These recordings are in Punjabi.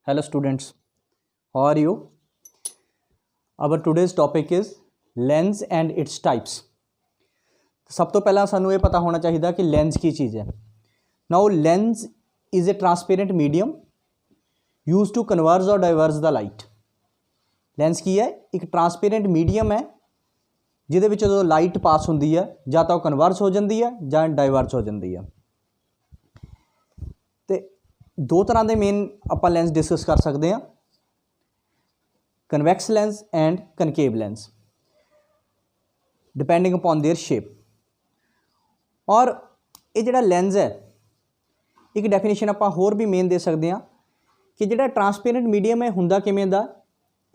Hello students, how are you? Our today's topic is lens and its types. सब तो पहला सानू ये पता होना चाहिए कि लेंस की चीज़ है. Now lens is a transparent medium used to converge or diverge the light. Lens ਕੀ ਹੈ? ਇੱਕ ਟਰਾਂਸਪੇਰੈਂਟ ਮੀਡੀਅਮ ਹੈ ਜਿਹਦੇ ਵਿੱਚ ਜਦੋਂ ਲਾਈਟ ਪਾਸ ਹੁੰਦੀ ਹੈ ਜਾਂ ਤਾਂ ਉਹ ਕਨਵਰਜ ਹੋ ਜਾਂਦੀ ਹੈ ਜਾਂ ਡਾਇਵਰਜ ਹੋ ਜਾਂਦੀ ਹੈ. ਤੇ ਦੋ ਤਰ੍ਹਾਂ ਦੇ ਮੇਨ ਆਪਾਂ ਲੈਂਸ ਡਿਸਕਸ ਕਰ ਸਕਦੇ ਹਾਂ, convex lens and concave lens, depending upon their shape. ਔਰ ਇਹ ਜਿਹੜਾ ਲੈਂਸ ਹੈ ਇੱਕ ਡੈਫੀਨੇਸ਼ਨ ਆਪਾਂ ਹੋਰ ਵੀ ਮੇਨ ਦੇ ਸਕਦੇ ਹਾਂ ਕਿ ਜਿਹੜਾ ਟਰਾਂਸਪੇਰੈਂਟ ਮੀਡੀਅਮ ਹੈ ਹੁੰਦਾ ਕਿਵੇਂ ਦਾ?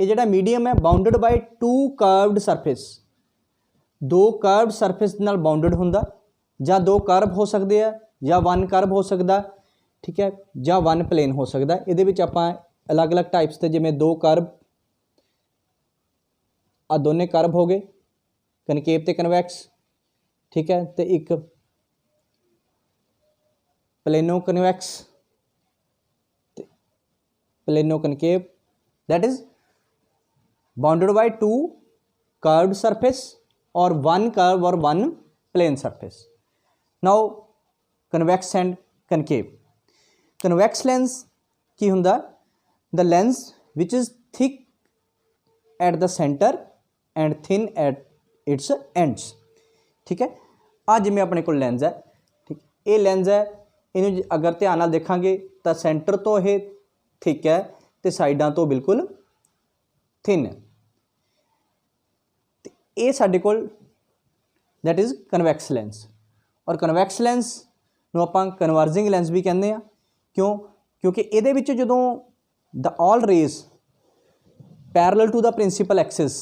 ਇਹ ਜਿਹੜਾ ਮੀਡੀਅਮ ਹੈ bounded by to curved surface, ਦੋ ਕਰਵਡ ਸਰਫੇਸ ਨਾਲ ਬਾਉਂਡਡ ਹੁੰਦਾ, ਜਾਂ ਦੋ ਕਰਵ ਹੋ ਸਕਦੇ ਆ ਜਾਂ ਵਨ ਕਰਵ ਹੋ ਸਕਦਾ, ਠੀਕ ਹੈ, ਜਾਂ ਵਨ ਪਲੇਨ ਹੋ ਸਕਦਾ. ਇਹਦੇ ਵਿੱਚ ਆਪਾਂ ਅਲੱਗ-ਅਲੱਗ ਟਾਈਪਸ ਤੇ ਜਿਵੇਂ ਦੋ ਕਰਵ, ਆ ਦੋਨੇ ਕਰਵ ਹੋ ਗਏ ਕਨਕੇਵ ਤੇ ਕਨਵੈਕਸ, ਠੀਕ ਹੈ, ਤੇ ਇੱਕ ਪਲੇਨੋ ਕਨਵੈਕਸ ਤੇ ਪਲੇਨੋ ਕਨਕੇਵ, that is bounded by two curved surface or one curve or one plane surface. Now convex and concave. Convex lens ਕੀ ਹੁੰਦਾ? The lens which is thick at the center and thin at its ends. ਠੀਕ ਹੈ, ਆ ਜਿਵੇਂ ਆਪਣੇ ਕੋਲ ਲੈਂਸ ਹੈ, ਠੀਕ, ਇਹ ਲੈਂਸ ਹੈ, ਇਹਨੂੰ ਅਗਰ ਧਿਆਨ ਨਾਲ ਦੇਖਾਂਗੇ ਤਾਂ ਸੈਂਟਰ ਤੋਂ ਇਹ ਥਿਕ ਹੈ ਤੇ ਸਾਈਡਾਂ ਤੋਂ ਬਿਲਕੁਲ ਥਿਨ ਹੈ. ਤੇ ਇਹ ਸਾਡੇ ਕੋਲ ਦੈਟ ਇਜ਼ ਕਨਵੈਕਸ ਲੈਂਸ. ਔਰ ਕਨਵੈਕਸ ਲੈਂਸ ਨੂੰ ਆਪਾਂ ਕਨਵਰਜਿੰਗ ਲੈਂਸ ਵੀ ਕਹਿੰਦੇ ਆ. ਕਿਉਂ? ਕਿਉਂਕਿ ਇਹਦੇ ਵਿੱਚ ਜਦੋਂ the all rays parallel to the principal axis,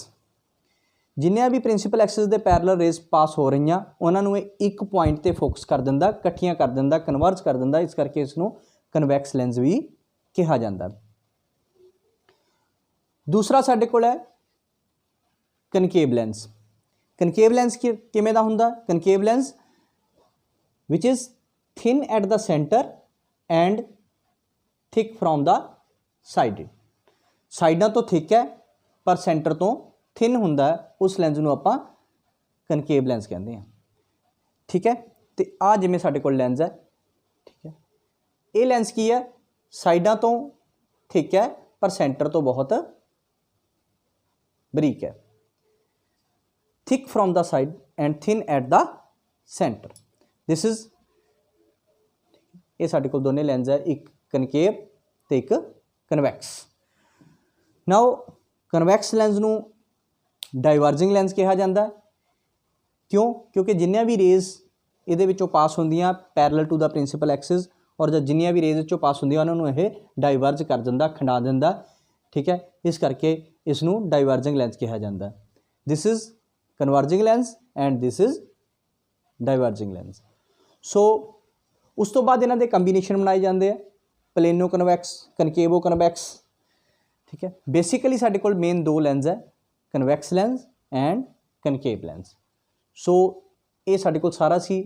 ਜਿੰਨੀਆਂ ਵੀ ਪ੍ਰਿੰਸੀਪਲ ਐਕਸਿਸ ਦੇ ਪੈਰਲਲ ਰੇਜ਼ ਪਾਸ ਹੋ ਰਹੀਆਂ ਉਹਨਾਂ ਨੂੰ ਇਹ ਇੱਕ ਪੁਆਇੰਟ 'ਤੇ ਫੋਕਸ ਕਰ ਦਿੰਦਾ, ਇਕੱਠੀਆਂ ਕਰ ਦਿੰਦਾ, ਕਨਵਰਜ ਕਰ ਦਿੰਦਾ. ਇਸ ਕਰਕੇ ਇਸ ਨੂੰ ਕਨਵੈਕਸ ਲੈਂਸ ਵੀ ਕਿਹਾ ਜਾਂਦਾ. ਦੂਸਰਾ ਸਾਡੇ ਕੋਲ ਹੈ ਕਨਕੇਵ ਲੈਂਸ. ਕਨਕੇਵ ਲੈਂਸ ਕਿਵੇਂ ਦਾ ਹੁੰਦਾ? ਕਨਕੇਵ ਲੈਂਸ ਵਿਚ is thin at the centre and thick from the side. ਸਾਈਡਾਂ ਤੋਂ ਥਿਕ ਹੈ ਪਰ ਸੈਂਟਰ ਤੋਂ ਥਿਨ ਹੁੰਦਾ, ਉਸ ਲੈਂਸ ਨੂੰ ਆਪਾਂ ਕਨਕੇਵ ਲੈਂਸ ਕਹਿੰਦੇ ਹਾਂ. ਠੀਕ ਹੈ, ਤੇ ਆ ਜਿਵੇਂ ਸਾਡੇ ਕੋਲ ਲੈਂਸ ਹੈ, ਠੀਕ ਹੈ, ਇਹ ਲੈਂਸ ਕੀ ਹੈ? ਸਾਈਡਾਂ ਤੋਂ ਥਿਕ ਹੈ ਪਰ ਸੈਂਟਰ ਤੋਂ ਬਹੁਤ ਬਰੀਕ ਹੈ. Thick from the side and thin at the centre. This is, ਇਹ ਸਾਡੇ ਕੋਲ ਦੋਨੇ ਲੈਂਸ ਹੈ, ਇੱਕ ਕਨਕੇਵ ਤੇ ਇੱਕ ਕਨਵੈਕਸ. ਨਾਓ ਕਨਵੈਕਸ ਲੈਂਸ ਨੂੰ ਡਾਈਵਰਜਿੰਗ ਲੈਂਸ ਕਿਹਾ ਜਾਂਦਾ. ਕਿਉਂ? ਕਿਉਂਕਿ ਜਿੰਨੀਆਂ ਵੀ ਰੇਜ਼ ਇਹਦੇ ਵਿੱਚੋਂ ਪਾਸ ਹੁੰਦੀਆਂ parallel to the principal axis, ਔਰ ਜਿੰਨੀਆਂ ਵੀ ਰੇਜ਼ ਵਿੱਚੋਂ ਪਾਸ ਹੁੰਦੀਆਂ ਉਹਨਾਂ ਨੂੰ ਇਹ ਡਾਈਵਰਜ ਕਰ ਦਿੰਦਾ, ਖੰਡਾ ਦਿੰਦਾ. ਠੀਕ ਹੈ, ਇਸ ਕਰਕੇ ਇਸ ਨੂੰ ਡਾਈਵਰਜਿੰਗ ਲੈਂਸ ਕਿਹਾ ਜਾਂਦਾ. This is converging lens and this is diverging lens. So ਉਸ ਤੋਂ ਬਾਅਦ ਇਹਨਾਂ ਦੇ ਕੰਬੀਨੇਸ਼ਨ ਬਣਾਏ ਜਾਂਦੇ ਆ, ਪਲੇਨੋ ਕਨਵੈਕਸ, ਕਨਕੇਵੋ ਕਨਵੈਕਸ. ਠੀਕ ਹੈ, ਬੇਸਿਕਲੀ ਸਾਡੇ ਕੋਲ ਮੇਨ ਦੋ ਲੈਂਸ ਹੈ, convex lens and concave lens. So ਇਹ ਸਾਡੇ ਕੋਲ ਸਾਰਾ ਸੀ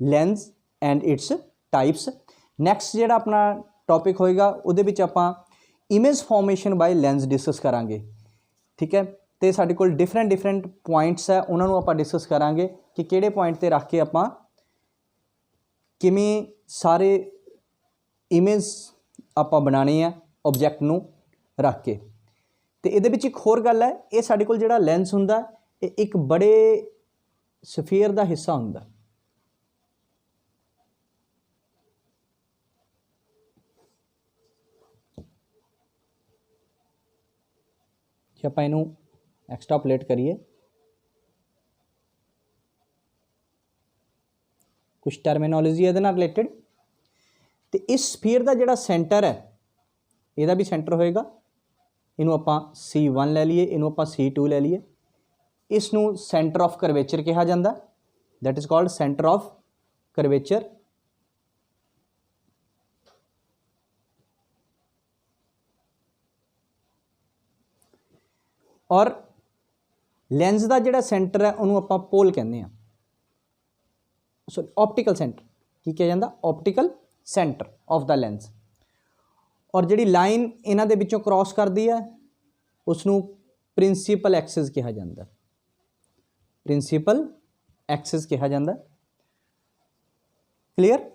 lens and its types. Next ਜਿਹੜਾ ਆਪਣਾ ਟੌਪਿਕ ਹੋਏਗਾ ਉਹਦੇ ਵਿੱਚ ਆਪਾਂ image formation by lens discuss ਕਰਾਂਗੇ. ਠੀਕ ਹੈ, ਤੇ ਸਾਡੇ ਕੋਲ ਡਿਫਰੈਂਟ ਪੁਆਇੰਟਸ ਹੈ, ਉਹਨਾਂ ਨੂੰ ਆਪਾਂ ਡਿਸਕਸ ਕਰਾਂਗੇ ਕਿ ਕਿਹੜੇ ਪੁਆਇੰਟ 'ਤੇ ਰੱਖ ਕੇ ਆਪਾਂ ਕਿਵੇਂ ਸਾਰੇ ਇਮੇਜ ਆਪਾਂ ਬਣਾਉਣੀ ਹੈ ਆਬਜੈਕਟ ਨੂੰ ਰੱਖ ਕੇ. ਤੇ ਇਹਦੇ ਵਿੱਚ ਇੱਕ ਹੋਰ ਗੱਲ ਹੈ, ਇਹ ਸਾਡੇ ਕੋਲ ਜਿਹੜਾ ਲੈਂਸ ਹੁੰਦਾ ਇਹ ਇੱਕ ਬੜੇ ਸਫੀਅਰ ਦਾ ਹਿੱਸਾ ਹੁੰਦਾ. ਜੇ ਆਪਾਂ ਇਹਨੂੰ ਐਕਸਟਰਾਪੋਲੇਟ ਕਰੀਏ, ਕੁਛ ਟਰਮੀਨੋਲੋਜੀ ਇਹਦੇ ਨਾਲ ਰਿਲੇਟਡ, ਤੇ ਇਸ ਸਫੀਅਰ ਦਾ ਜਿਹੜਾ ਸੈਂਟਰ ਹੈ ਇਹਦਾ ਵੀ ਸੈਂਟਰ ਹੋਏਗਾ. ਇਹਨੂੰ ਆਪਾਂ C1 ਲੈ ਲਈਏ, ਇਹਨੂੰ ਆਪਾਂ C2 ਲੈ ਲਈਏ. ਇਸ ਨੂੰ ਸੈਂਟਰ ਆਫ ਕਰਵੇਚਰ ਕਿਹਾ ਜਾਂਦਾ, that is called centre of curvature. ਔਰ ਲੈਂਸ ਦਾ ਜਿਹੜਾ ਸੈਂਟਰ ਹੈ ਉਹਨੂੰ ਆਪਾਂ ਪੋਲ ਕਹਿੰਦੇ ਹਾਂ. ਸੋ ਆਪਟੀਕਲ ਸੈਂਟਰ ਕੀ ਕਿਹਾ ਜਾਂਦਾ? Optical center of the lens. और जिहड़ी लाइन इन्हां दे विचों क्रॉस करदी है उसनूं प्रिंसीपल एक्सिस कहा जाता है, प्रिंसीपल एक्सिस कहा जाता है। क्लीयर।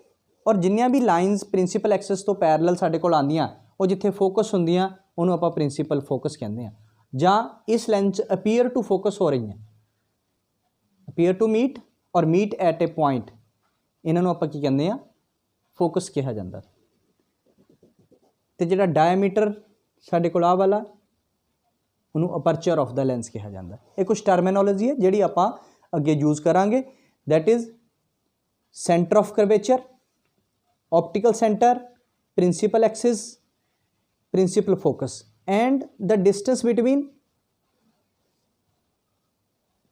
और जिन्नियां भी लाइनस प्रिंसीपल एक्सिस तो पैरल साडे कोल आंदियां वो जिथे फोकस होंदियां उन्होंने आपां प्रिंसीपल फोकस कहते हैं, जां इस लेंस अपीयर टू फोकस हो रही हैं, अपीयर टू मीट और मीट एट ए पॉइंट, इन्होंने आपां की कहते हैं फोकस कहा जाता। तो जिहड़ा डायमीटर साडे कोल आ वाला उन्होंने अपर्चर ऑफ द लेंस कहा जाता है। ये कुछ टर्मिनोलॉजी है जिहड़ी आपां अगे यूज़ करांगे, that is centre of curvature, optical centre, principal axis, principal focus and the distance between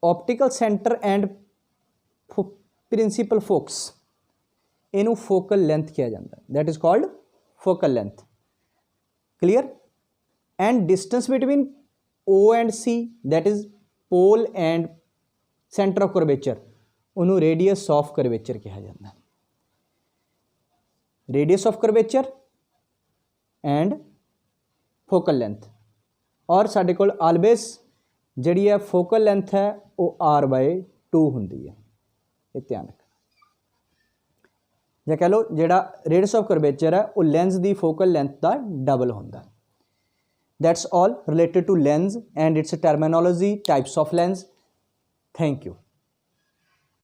optical centre and principal focus, इनू फोकल लेंथ कहा जाता है, that is called focal length. Clear. And distance between O and C, that is pole and centre of curvature, उन्होंने रेडियस ऑफ कर्वेचर कहा जाता है, radius of curvature and focal length. और साडे कोल ऑलवेज जिहड़ी है फोकल लेंथ है वो R/2 हुंदी है, ये ध्यान रखना। ਜਾਂ कह लो जिहड़ा रेडियस ऑफ कर्वेचर है वो लेंस की फोकल लेंथ का डबल होंदा। That's all related to lens and its terminology, types of lens. Thank you.